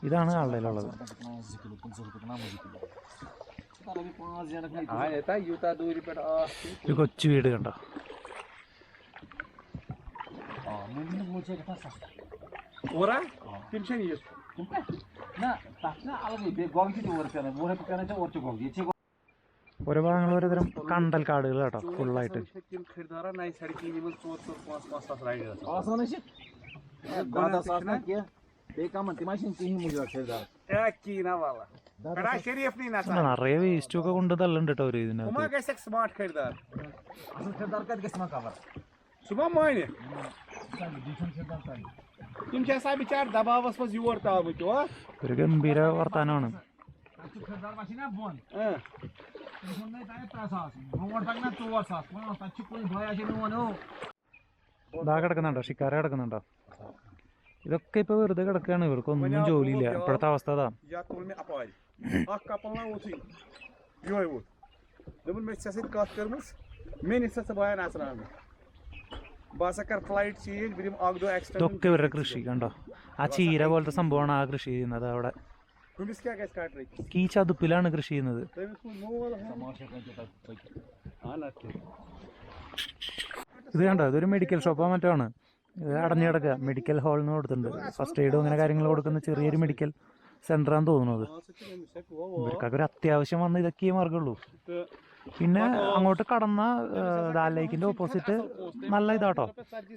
A: ഇതാണ് ആളുടെ ഉള്ളത്. ഒരു കൊച്ചു വീട് കണ്ടോ. ഓരോ ഭാഗങ്ങൾ ഓരോ തരം കണ്ടൽ കാടുകൾ കേട്ടോ, ഫുള്ളായിട്ട്. നിറയെ വേസ്റ്റ് ഒക്കെ കൊണ്ട് തള്ളുണ്ട് കേട്ടോ ഒരു ഇതിനകത്ത്. ഒരു ഗംഭീര വർത്താനമാണ്. ഇതാ കിടക്കുന്നുണ്ടോ, ഷിക്കാര കിടക്കുന്നുണ്ടോ. ഇതൊക്കെ ഇപ്പൊ വെറുതെ കിടക്കുകയാണ്, ഇവർക്കൊന്നും ജോലിയില്ല. ഇപ്പോഴത്തെ അവസ്ഥ അതാ. ഇതൊക്കെ ഇവരുടെ കൃഷി കണ്ടോ, ആ ചീര പോലത്തെ സംഭവമാണ് ആ കൃഷി ചെയ്യുന്നത് അവിടെ. ഈ ചതുപ്പിലാണ് കൃഷി ചെയ്യുന്നത്. ഇത് കണ്ടോ, ഇതൊരു മെഡിക്കൽ ഷോപ്പോ മറ്റോ ആണ്. ഇത് അടഞ്ഞു കിടക്കുക, മെഡിക്കൽ ഹാൾ എന്ന് കൊടുത്തിട്ടുണ്ട്. ഫസ്റ്റ് എയ്ഡും അങ്ങനെ കാര്യങ്ങൾ കൊടുക്കുന്ന ചെറിയൊരു മെഡിക്കൽ സെൻ്ററാന്ന് തോന്നുന്നത്. ഇവർക്കൊക്കെ ഒരു അത്യാവശ്യം വന്ന് ഇതൊക്കെ മാർഗമുള്ളൂ. പിന്നെ അങ്ങോട്ട് കടന്ന ദാൽ ലേക്കിന്റെ ഓപ്പോസിറ്റ് നല്ല ഇതാട്ടോ,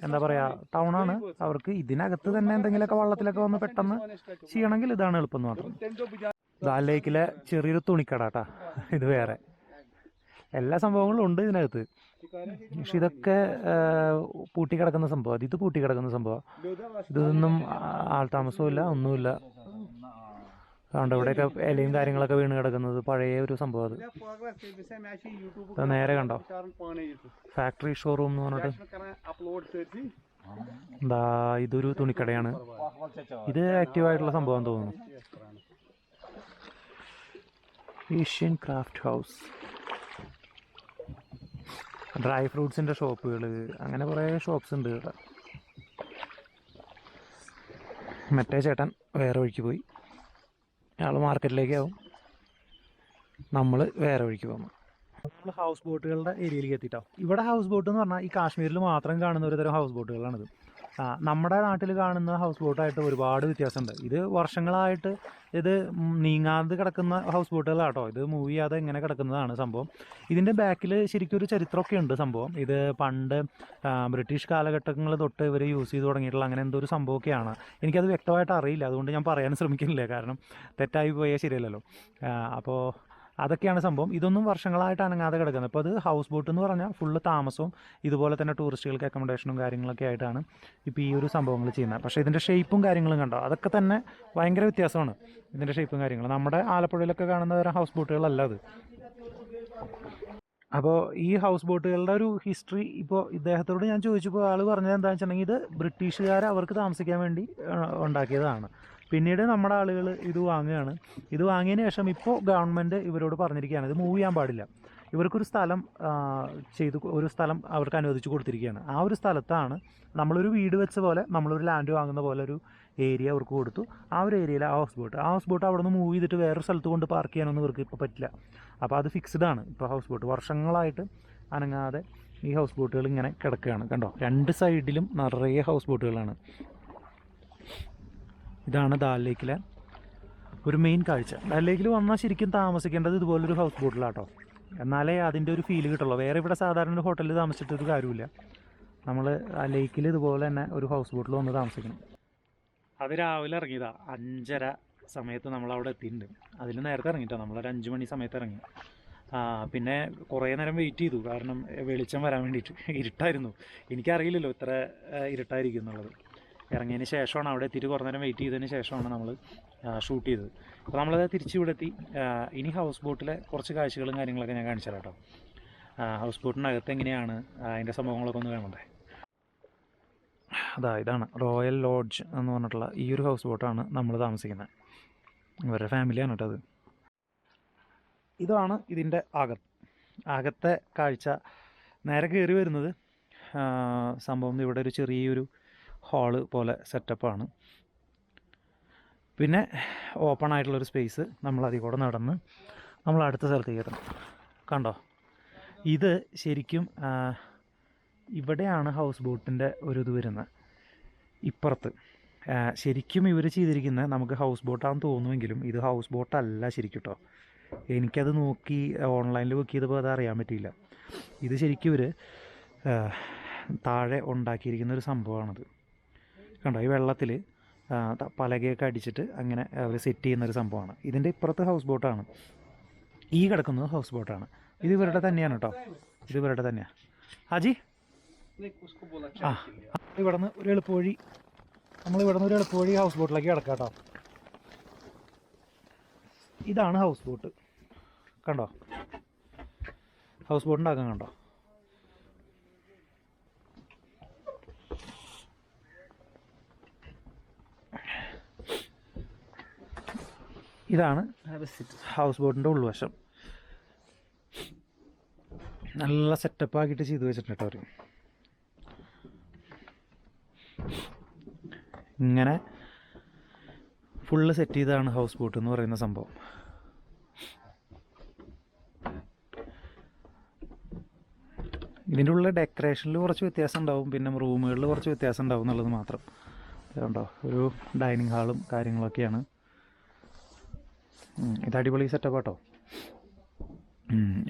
A: എന്താ പറയാ, ടൗണാണ്. അവർക്ക് ഇതിനകത്ത് തന്നെ എന്തെങ്കിലുമൊക്കെ വള്ളത്തിലൊക്കെ വന്ന് പെട്ടെന്ന് ചെയ്യണമെങ്കിൽ ഇതാണ് എളുപ്പം മാത്രം. ദാൽ ലേക്കിലെ ചെറിയൊരു തുണിക്കട കേട്ടാ, ഇത് വേറെ എല്ലാ സംഭവങ്ങളും ഉണ്ട് ഇതിനകത്ത്. പക്ഷെ ഇതൊക്കെ പൂട്ടിക്കിടക്കുന്ന സംഭവം, ഇത് പൂട്ടിക്കിടക്കുന്ന സംഭവം. ഇതൊന്നും ആൾ താമസവും ഇല്ല, ഒന്നുമില്ല. അതുകൊണ്ട് ഇവിടെയൊക്കെ ഇലയും കാര്യങ്ങളൊക്കെ വീണ് കിടക്കുന്നത് പഴയ ഒരു സംഭവം. അത് നേരെ കണ്ടോ, ഫാക്ടറി ഷോറൂം എന്ന് പറഞ്ഞിട്ട്. എന്താ, ഇതൊരു തുണിക്കടയാണ്. ഇത് ആക്റ്റീവായിട്ടുള്ള സംഭവം തോന്നുന്നു. ഏഷ്യൻ ക്രാഫ്റ്റ് ഹൗസ്, ഡ്രൈ ഫ്രൂട്ട്സിൻ്റെ ഷോപ്പുകൾ, അങ്ങനെ കുറേ ഷോപ്സ് ഉണ്ട് ഇവിടെ. മറ്റേ ചേട്ടൻ വേറെ വഴിക്ക് പോയി, അയാൾ മാർക്കറ്റിലേക്കാവും, നമ്മൾ വേറെ വഴിക്ക് പോകുന്നു. നമ്മൾ ഹൗസ് ബോട്ടുകളുടെ ഏരിയയിലേക്ക് എത്തിയിട്ടോ. ഇവിടെ ഹൗസ് ബോട്ട് എന്ന് പറഞ്ഞാൽ ഈ കാശ്മീരിൽ മാത്രം കാണുന്ന ഒരു തരം ഹൗസ് ബോട്ടുകളാണിത്. നമ്മുടെ നാട്ടിൽ കാണുന്ന ഹൗസ് ബോട്ടായിട്ട് ഒരുപാട് വ്യത്യാസമുണ്ട്. ഇത് വർഷങ്ങളായിട്ട് ഇത് നീങ്ങാതെ കിടക്കുന്ന ഹൗസ് ബോട്ടുകളാട്ടോ. ഇത് മൂവ് ചെയ്യാതെ ഇങ്ങനെ കിടക്കുന്നതാണ് സംഭവം. ഇതിൻ്റെ ബാക്കിൽ ശരിക്കും ഒരു ചരിത്രമൊക്കെ ഉണ്ട് സംഭവം. ഇത് പണ്ട് ബ്രിട്ടീഷ് കാലഘട്ടങ്ങൾ തൊട്ട് ഇവർ യൂസ് ചെയ്ത് തുടങ്ങിയിട്ടുള്ള അങ്ങനെ എന്തോ ഒരു സംഭവമൊക്കെയാണ്. എനിക്കത് വ്യക്തമായിട്ട് അറിയില്ല, അതുകൊണ്ട് ഞാൻ പറയാൻ ശ്രമിക്കുന്നില്ല, കാരണം തെറ്റായി പോയാൽ ശരിയല്ലല്ലോ. അപ്പോൾ അതൊക്കെയാണ് സംഭവം. ഇതൊന്നും വർഷങ്ങളായിട്ട് അനങ്ങാതെ കിടക്കുന്നത്. അപ്പോൾ അത് ഹൗസ് ബോട്ട് എന്ന് പറഞ്ഞാൽ ഫുള്ള് താമസവും ഇതുപോലെ തന്നെ ടൂറിസ്റ്റുകൾക്ക് അക്കോമഡേഷനും കാര്യങ്ങളൊക്കെ ആയിട്ടാണ് ഇപ്പോൾ ഈ ഒരു സംഭവങ്ങൾ ചെയ്യുന്നത്. പക്ഷേ ഇതിൻ്റെ ഷേപ്പും കാര്യങ്ങളും കണ്ടോ, അതൊക്കെ തന്നെ ഭയങ്കര വ്യത്യാസമാണ് ഇതിൻ്റെ ഷേപ്പും കാര്യങ്ങളും. നമ്മുടെ ആലപ്പുഴയിലൊക്കെ കാണുന്ന തരം ഹൗസ് ബോട്ടുകളല്ല അത്. അപ്പോൾ ഈ ഹൗസ് ബോട്ടുകളുടെ ഒരു ഹിസ്റ്ററി ഇപ്പോൾ ഇദ്ദേഹത്തോട് ഞാൻ ചോദിച്ചപ്പോൾ ആൾ പറഞ്ഞത് എന്താണെന്ന് വെച്ചിട്ടുണ്ടെങ്കിൽ ഇത് ബ്രിട്ടീഷുകാർ അവർക്ക് താമസിക്കാൻ വേണ്ടി ഉണ്ടാക്കിയതാണ്. പിന്നീട് നമ്മുടെ ആളുകൾ ഇത് വാങ്ങുകയാണ്. ഇത് വാങ്ങിയതിന് ശേഷം ഇപ്പോൾ ഗവൺമെൻറ് ഇവരോട് പറഞ്ഞിരിക്കുകയാണ് ഇത് മൂവ് ചെയ്യാൻ പാടില്ല. ഇവർക്കൊരു സ്ഥലം ഒരു സ്ഥലം അവർക്ക് അനുവദിച്ച് കൊടുത്തിരിക്കുകയാണ്. ആ ഒരു സ്ഥലത്താണ് നമ്മളൊരു വീട് വെച്ച പോലെ, നമ്മളൊരു ലാൻഡ് വാങ്ങുന്ന പോലെ ഒരു ഏരിയ അവർക്ക് കൊടുത്തു. ആ ഒരു ഏരിയയിൽ ആ ഹൗസ് ബോട്ട് അവിടെ നിന്ന് മൂവ് ചെയ്തിട്ട് വേറൊരു സ്ഥലത്ത് കൊണ്ട് പാർക്ക് ചെയ്യാനൊന്നും ഇവർക്ക് ഇപ്പോൾ പറ്റില്ല. അപ്പോൾ അത് ഫിക്സ്ഡ് ആണ് ഇപ്പോൾ ഹൗസ് ബോട്ട്. വർഷങ്ങളായിട്ട് അനങ്ങാതെ ഈ ഹൗസ് ബോട്ടുകൾ ഇങ്ങനെ കിടക്കുകയാണ്. കണ്ടോ, രണ്ട് സൈഡിലും നിറയെ ഹൗസ് ബോട്ടുകളാണ്. ഇതാണ് ദാൽ ലേക്കിലെ ഒരു മെയിൻ കാഴ്ച. ദാൽ ലേക്കിൽ വന്നാൽ ശരിക്കും താമസിക്കേണ്ടത് ഇതുപോലൊരു ഹൗസ് ബോട്ടിലാട്ടോ, എന്നാലേ അതിൻ്റെ ഒരു ഫീല് കിട്ടുള്ളൂ. വേറെ ഇവിടെ സാധാരണ ഒരു ഹോട്ടലിൽ താമസിച്ചിട്ടൊരു കാര്യമില്ല. നമ്മൾ ആ ലേക്കിൽ ഇതുപോലെ തന്നെ ഒരു ഹൗസ് ബോട്ടിൽ വന്ന് താമസിക്കണം. അത് രാവിലെ ഇറങ്ങിയതാണ്, 5:30 സമയത്ത് നമ്മളവിടെ എത്തിയിട്ടുണ്ട്. അതിൽ നേരത്തെ ഇറങ്ങിയിട്ടോ, നമ്മളൊരു 5 മണി സമയത്ത് ഇറങ്ങി. പിന്നെ കുറേ നേരം വെയിറ്റ് ചെയ്തു, കാരണം വെളിച്ചം വരാൻ വേണ്ടിയിട്ട്. ഇരുട്ടായിരുന്നു, എനിക്കറിയില്ലല്ലോ ഇത്ര ഇരുട്ടായിരിക്കും എന്നുള്ളത്. ഇറങ്ങിയതിന് ശേഷമാണ്, അവിടെ എത്തിയിട്ട് കുറേ നേരം വെയിറ്റ് ചെയ്തതിന് ശേഷമാണ് നമ്മൾ ഷൂട്ട് ചെയ്തത്. അപ്പോൾ നമ്മളത് തിരിച്ച് ഇവിടെ എത്തി. ഇനി ഹൗസ് ബോട്ടിലെ കുറച്ച് കാഴ്ചകളും കാര്യങ്ങളൊക്കെ ഞാൻ കാണിച്ചു തരാം കേട്ടോ. ഹൗസ് ബോട്ടിനകത്ത് എങ്ങനെയാണ് അതിൻ്റെ സംഭവങ്ങളൊക്കെ ഒന്ന് വേണ്ടേ. ഇതാണ് റോയൽ ലോഡ്ജ് എന്ന് പറഞ്ഞിട്ടുള്ള ഈ ഒരു ഹൗസ് ബോട്ടാണ് നമ്മൾ താമസിക്കുന്നത്. ഇവരുടെ ഫാമിലിയാണ് കേട്ടോ അത്. ഇതാണ് ഇതിൻ്റെ അകത്തെ കാഴ്ച. നേരെ കയറി വരുന്നത് സംഭവം ഇവിടെ ഒരു ചെറിയൊരു ഹാള് പോലെ സെറ്റപ്പാണ്. പിന്നെ ഓപ്പൺ ആയിട്ടുള്ളൊരു സ്പേസ്. നമ്മൾ അതിൽ കൂടെ നടന്ന് നമ്മൾ അടുത്ത സ്ഥലത്തേക്ക് എത്തണം. കണ്ടോ, ഇത് ശരിക്കും ഇവിടെയാണ് ഹൗസ് ബോട്ടിൻ്റെ ഒരു ഇത് വരുന്നത്. ഇപ്പുറത്ത് ശരിക്കും ഇവർ ചെയ്തിരിക്കുന്നത് നമുക്ക് ഹൗസ് ബോട്ടാണെന്ന് തോന്നുമെങ്കിലും ഇത് ഹൗസ് ബോട്ടല്ല ശരിക്കും കേട്ടോ. എനിക്കത് നോക്കി ഓൺലൈനിൽ ബുക്ക് ചെയ്തപ്പോൾ അത് അറിയാൻ പറ്റിയില്ല. ഇത് ശരിക്കും ഇവർ താഴെ ഉണ്ടാക്കിയിരിക്കുന്ന ഒരു സംഭവമാണത്. കണ്ടോ, ഈ വെള്ളത്തിൽ പലകയൊക്കെ അടിച്ചിട്ട് അങ്ങനെ അവർ സെറ്റ് ചെയ്യുന്നൊരു സംഭവമാണ്. ഇതിൻ്റെ ഇപ്പുറത്ത് ഹൗസ് ബോട്ടാണ്, ഈ കിടക്കുന്നത് ഹൗസ് ബോട്ടാണ്. ഇത് ഇവരുടെ തന്നെയാണ് കേട്ടോ, ഇത് ഇവരുടെ തന്നെയാണ്. ഹാജി ഇവിടുന്ന് ഒരു എളുപ്പവഴി, നമ്മളിവിടുന്ന് ഒരു എളുപ്പവഴി ഹൗസ് ബോട്ടിലേക്ക് കിടക്കാം കേട്ടോ. ഇതാണ് ഹൗസ് ബോട്ട്. കണ്ടോ, ഹൗസ് ബോട്ടുണ്ടാക്കാൻ കണ്ടോ. ഇതാണ് ഹൗസ് ബോട്ടിൻ്റെ ഉൾവശം. നല്ല സെറ്റപ്പ് ആക്കിയിട്ട് ചെയ്തു വെച്ചിട്ടുണ്ട് കേട്ടോ അവർ. ഇങ്ങനെ ഫുള്ള് സെറ്റ് ചെയ്താണ് ഹൗസ് ബോട്ട് എന്ന് പറയുന്ന സംഭവം. ഇതിൻ്റെ ഉള്ളിൽ ഡെക്കറേഷനിൽ കുറച്ച് വ്യത്യാസം ഉണ്ടാവും, പിന്നെ റൂമുകളിൽ കുറച്ച് വ്യത്യാസം ഉണ്ടാവും എന്നുള്ളത് മാത്രം. അതുകൊണ്ടോ ഒരു ഡൈനിങ് ഹാളും കാര്യങ്ങളൊക്കെയാണ്. ഇത് അടിപൊളി സെറ്റപ്പ് കേട്ടോ.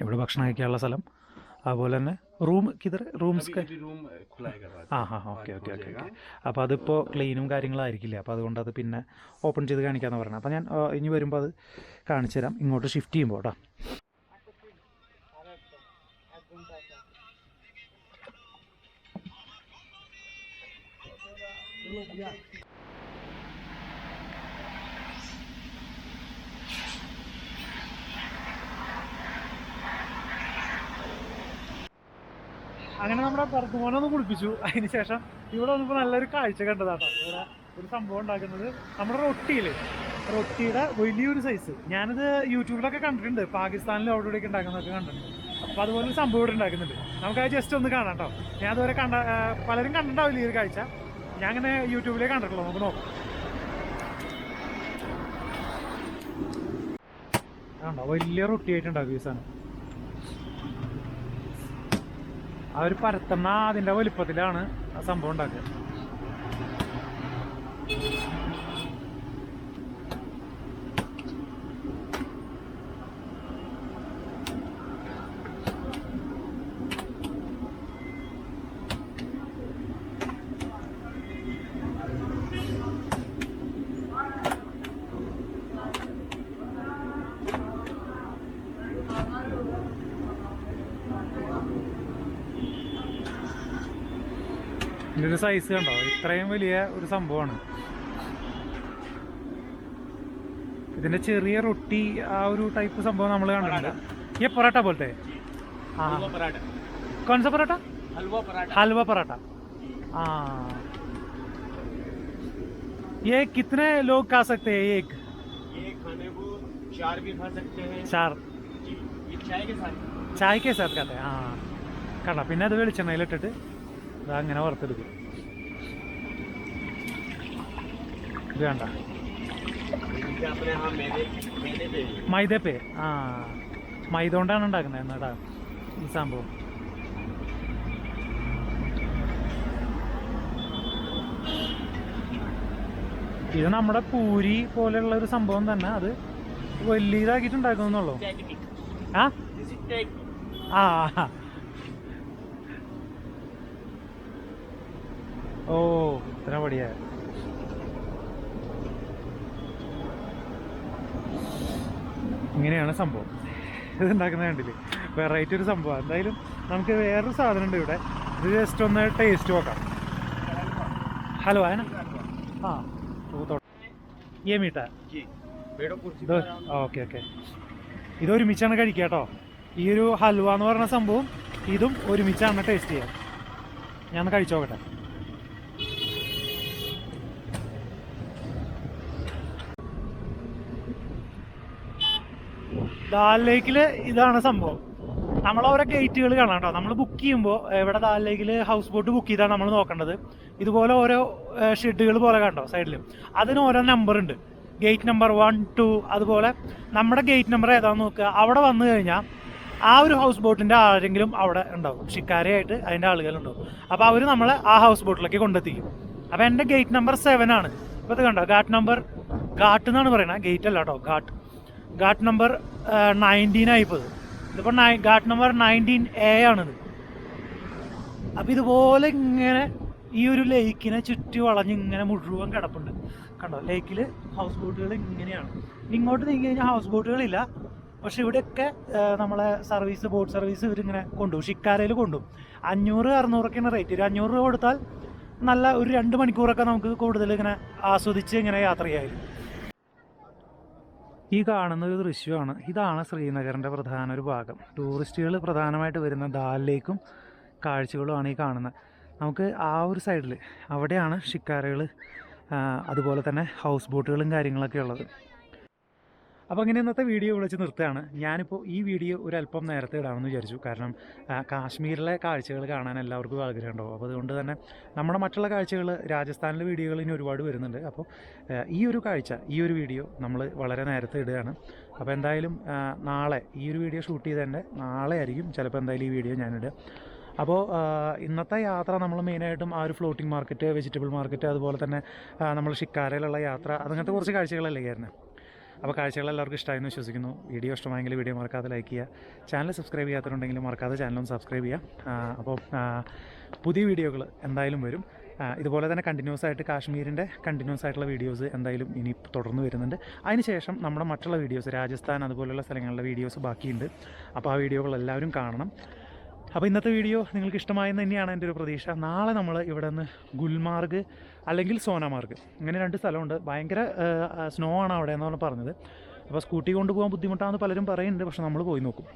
A: ഇവിടെ ഭക്ഷണം കഴിക്കാനുള്ള സ്ഥലം, അതുപോലെ തന്നെ റൂംസ്. ഓക്കെ. അപ്പോൾ അതിപ്പോൾ ക്ലീനും കാര്യങ്ങളായിരിക്കില്ല, അപ്പോൾ അതുകൊണ്ട് അത് പിന്നെ ഓപ്പൺ ചെയ്ത് കാണിക്കാമെന്ന് പറഞ്ഞത്. അപ്പോൾ ഞാൻ ഇനി വരുമ്പോൾ അത് കാണിച്ചു തരാം, ഇങ്ങോട്ട് ഷിഫ്റ്റ് ചെയ്യുമ്പോൾ കേട്ടോ. അങ്ങനെ നമ്മുടെ ഭർത്തുമോനൊന്ന് കുളിപ്പിച്ചു. അതിന് ശേഷം ഇവിടെ വന്നപ്പോൾ നല്ലൊരു കാഴ്ച കണ്ടതാട്ടോ. ഇവിടെ ഒരു സംഭവം ഉണ്ടാക്കുന്നത് നമ്മുടെ റൊട്ടിയുടെ വലിയൊരു സൈസ്. ഞാനിത് യൂട്യൂബിലൊക്കെ കണ്ടിട്ടുണ്ട്, പാകിസ്ഥാനിൽ അവിടെ ഇവിടെയൊക്കെ ഉണ്ടാക്കുന്നതൊക്കെ കണ്ടിട്ടുണ്ട്. അപ്പോൾ അതുപോലെ ഒരു സംഭവം ഇവിടെ ഉണ്ടാക്കുന്നുണ്ട്. നമുക്കത് ജസ്റ്റ് ഒന്ന് കാണാം കേട്ടോ. ഞാൻ അതുവരെ പലരും കണ്ടിട്ടുണ്ടാവില്ല ഈ ഒരു കാഴ്ച, ഞാൻ അങ്ങനെ യൂട്യൂബിലേ കണ്ടിട്ടുള്ളൂ. നമുക്ക് നോക്കാം. കണ്ടോ, വലിയ റൊട്ടിയായിട്ടുണ്ടാക്കും ഈ സാധനം. ആ ഒരു പരത്തണ്ണ അതിൻ്റെ വലിപ്പത്തിലാണ് ആ സംഭവം ഉണ്ടാക്കുക. ഇതിൻ്റെ ഒരു സൈസ് കണ്ടോ, ഇത്രയും വലിയ ഒരു സംഭവമാണ്. ഇതിൻ്റെ ചെറിയ റൊട്ടി ആ ഒരു ടൈപ്പ് സംഭവം നമ്മൾ കണ്ടിട്ടുണ്ട്. ഈ പൊറോട്ട പോലത്തെ कौन सा पराठा? हलवा पराठा. ये कितने लोग खा सकते हैं? एक
C: ये खाने को 4 भी खा सकते हैं.
A: 4
C: ये चाय के साथ.
A: ചായ के साथ खाते हैं. കണ്ട, പിന്നെ അത് വെളിച്ചെണ്ണയിലിട്ടിട്ട് അത് അങ്ങനെ വറുത്തെടുക്കും. ഇത് വേണ്ട
C: अपने यहाँ मैदे पे
A: മൈദപ്പേ. മൈദ കൊണ്ടാണ് ഉണ്ടാക്കുന്നത് എന്നാടാ ഈ സംഭവം. ഇത് നമ്മുടെ പൂരി പോലെയുള്ള ഒരു സംഭവം തന്നെ, അത് വലിയതാക്കിയിട്ട് ഉണ്ടാക്കുന്നുള്ളൂ. ഓ ഇത്ര പടിയാ. ഇങ്ങനെയാണ് സംഭവം. ഇത് ഉണ്ടാക്കുന്നത് കണ്ടില്ലേ, വെറൈറ്റി ഒരു സംഭവം. എന്തായാലും നമുക്ക് വേറൊരു സാധനം ഉണ്ട് ഇവിടെ, ഇത് ജസ്റ്റ് ഒന്ന് ടേസ്റ്റ് നോക്കാം. ഹലോ ആണ്. ഏ മീട്ട. ഓക്കെ ഓക്കെ, ഇതൊരുമിച്ചാണ് കഴിക്കുക കേട്ടോ. ഈ ഒരു ഹൽവ എന്ന് പറയുന്ന സംഭവം ഇതും ഒരുമിച്ചാണ് ടേസ്റ്റ് ചെയ്യാം. ഞാൻ കഴിച്ചു നോക്കട്ടെ. ദാൽ ലേക്കിൽ ഇതാണ് സംഭവം. നമ്മളോരോ ഗേറ്റുകൾ കാണാം കേട്ടോ. നമ്മൾ ബുക്ക് ചെയ്യുമ്പോൾ ഇവിടെ ദാൽ ലേക്കിൽ ഹൗസ് ബോട്ട് ബുക്ക് ചെയ്താണ് നമ്മൾ നോക്കേണ്ടത്. ഇതുപോലെ ഓരോ ഷെഡുകൾ പോലെ കണ്ടോ സൈഡിൽ, അതിന് ഓരോ നമ്പർ ഉണ്ട്. ഗേറ്റ് നമ്പർ 1, 2, അതുപോലെ നമ്മുടെ ഗേറ്റ് നമ്പർ ഏതാണെന്ന് നോക്കുക. അവിടെ വന്നു കഴിഞ്ഞാൽ ആ ഒരു ഹൗസ് ബോട്ടിൻ്റെ ആരെങ്കിലും അവിടെ ഉണ്ടാവും, ഷിക്കാരയായിട്ട് അതിൻ്റെ ആളുകളുണ്ടാവും. അപ്പോൾ അവർ നമ്മളെ ആ ഹൗസ് ബോട്ടിലേക്ക് കൊണ്ടെത്തിക്കും. അപ്പോൾ എൻ്റെ ഗേറ്റ് നമ്പർ 7 ആണ്. ഇപ്പോൾ ഇത് കണ്ടോ, ഘാട്ട് എന്നാണ് പറയുന്നത്, ഗേറ്റ് അല്ല കേട്ടോ, ഘാട്ട് നമ്പർ 19 ആയിപ്പോൾ. ഇതിപ്പോൾ ഘാട്ട് നമ്പർ 19A ആണിത്. അപ്പോൾ ഇതുപോലെ ഇങ്ങനെ ഈ ഒരു ലേക്കിനെ ചുറ്റി വളഞ്ഞ് ഇങ്ങനെ മുഴുവൻ കിടപ്പുണ്ട് കണ്ടോ. ലേക്കിൽ ഹൗസ് ബോട്ടുകൾ ഇങ്ങനെയാണ്. ഇങ്ങോട്ട് നീങ്ങി കഴിഞ്ഞാൽ ഹൗസ് ബോട്ടുകളില്ല. പക്ഷെ ഇവിടെയൊക്കെ നമ്മളെ ബോട്ട് സർവീസ് ഇവരിങ്ങനെ കൊണ്ടുപോകും, ഷിക്കാരയിൽ കൊണ്ടുപോകും. 500-600 റേറ്റ്. ഒരു 500 രൂപ കൊടുത്താൽ നല്ല ഒരു 2 മണിക്കൂറൊക്കെ നമുക്ക് കൂടുതൽ ഇങ്ങനെ ആസ്വദിച്ച് ഇങ്ങനെ യാത്ര ചെയ്യാമായിരുന്നു. ഈ കാണുന്ന ഒരു ദൃശ്യമാണ്. ഇതാണ് ശ്രീനഗറിൻ്റെ പ്രധാന ഒരു ഭാഗം. ടൂറിസ്റ്റുകൾ പ്രധാനമായിട്ട് വരുന്ന ദാൽ ലേക്കും കാഴ്ചകളുമാണ് ഈ കാണുന്നത്. നമുക്ക് ആ ഒരു സൈഡിൽ അവിടെയാണ് ഷിക്കാരകൾ, അതുപോലെ തന്നെ ഹൗസ് ബോട്ടുകളും കാര്യങ്ങളൊക്കെ ഉള്ളത്. അപ്പോൾ അങ്ങനെ ഇന്നത്തെ വീഡിയോ വിളിച്ച് നിർത്തുകയാണ്. ഞാനിപ്പോൾ ഈ വീഡിയോ ഒരല്പം നേരത്തെ ഇടാമെന്ന് വിചാരിച്ചു. കാരണം കാശ്മീരിലെ കാഴ്ചകൾ കാണാൻ എല്ലാവർക്കും ആഗ്രഹമുണ്ടാവും. അപ്പോൾ അതുകൊണ്ട് തന്നെ നമ്മുടെ മറ്റുള്ള കാഴ്ചകൾ, രാജസ്ഥാനിലെ വീഡിയോകൾ ഇനി ഒരുപാട് വരുന്നുണ്ട്. അപ്പോൾ ഈ ഒരു വീഡിയോ നമ്മൾ വളരെ നേരത്തെ ഇടുകയാണ്. അപ്പോൾ എന്തായാലും നാളെ ഈ ഒരു വീഡിയോ ഷൂട്ട് ചെയ്തതിൻ്റെ നാളെ ആയിരിക്കും ചിലപ്പോൾ എന്തായാലും ഈ വീഡിയോ ഞാനിടുക. അപ്പോൾ ഇന്നത്തെ യാത്ര നമ്മൾ മെയിനായിട്ടും ആ ഒരു ഫ്ലോട്ടിംഗ് മാർക്കറ്റ്, വെജിറ്റബിൾ മാർക്കറ്റ്, അതുപോലെ തന്നെ നമ്മൾ ഷിക്കാരയിലുള്ള യാത്ര, അങ്ങനത്തെ കുറച്ച് കാഴ്ചകളല്ലേ ആയിരുന്നു. അപ്പോൾ കാഴ്ചകൾ എല്ലാവർക്കും ഇഷ്ടമായെന്ന് വിശ്വസിക്കുന്നു. വീഡിയോ ഇഷ്ടമായെങ്കിൽ വീഡിയോ മറക്കാതെ ലൈക്ക് ചെയ്യുക. ചാനൽ സബ്സ്ക്രൈബ് ചെയ്യാത്തതുണ്ടെങ്കിൽ മറക്കാതെ ചാനലൊന്ന് സബ്സ്ക്രൈബ് ചെയ്യുക. അപ്പോൾ പുതിയ വീഡിയോകൾ എന്തായാലും വരും. ഇതുപോലെ തന്നെ കണ്ടിന്യൂസ് ആയിട്ട് കാശ്മീരിൻ്റെ കണ്ടിന്യൂസ് ആയിട്ടുള്ള വീഡിയോസ് എന്തായാലും ഇനി തുടർന്ന് വരുന്നുണ്ട്. അതിനുശേഷം നമ്മുടെ മറ്റുള്ള വീഡിയോസ്, രാജസ്ഥാൻ അതുപോലെയുള്ള സ്ഥലങ്ങളിലെ വീഡിയോസ് ബാക്കിയുണ്ട്. അപ്പോൾ ആ വീഡിയോകൾ എല്ലാവരും കാണണം. അപ്പോൾ ഇന്നത്തെ വീഡിയോ നിങ്ങൾക്ക് ഇഷ്ടമായെന്ന് തന്നെയാണ് എൻ്റെ ഒരു പ്രതീക്ഷ. നാളെ നമ്മൾ ഇവിടെ നിന്ന് ഗുൽമാർഗ് അല്ലെങ്കിൽ സോനാമാർഗ്, ഇങ്ങനെ 2 സ്ഥലമുണ്ട്. ഭയങ്കര സ്നോ ആണ് അവിടെ എന്നാണ് പറഞ്ഞത്. അപ്പോൾ സ്കൂട്ടി കൊണ്ടുപോകാൻ ബുദ്ധിമുട്ടാണെന്ന് പലരും പറയുന്നുണ്ട്. പക്ഷെ നമ്മൾ പോയി നോക്കും.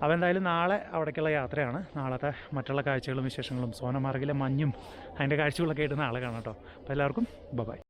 A: അപ്പോൾ എന്തായാലും നാളെ അവിടേക്കുള്ള യാത്രയാണ്. നാളത്തെ മറ്റുള്ള കാഴ്ചകളും വിശേഷങ്ങളും, സോനാമാർഗിലെ മഞ്ഞും അതിൻ്റെ കാഴ്ചകളൊക്കെ ആയിട്ട് നാളെ കാണാം കേട്ടോ. അപ്പോൾ എല്ലാവർക്കും ബൈ.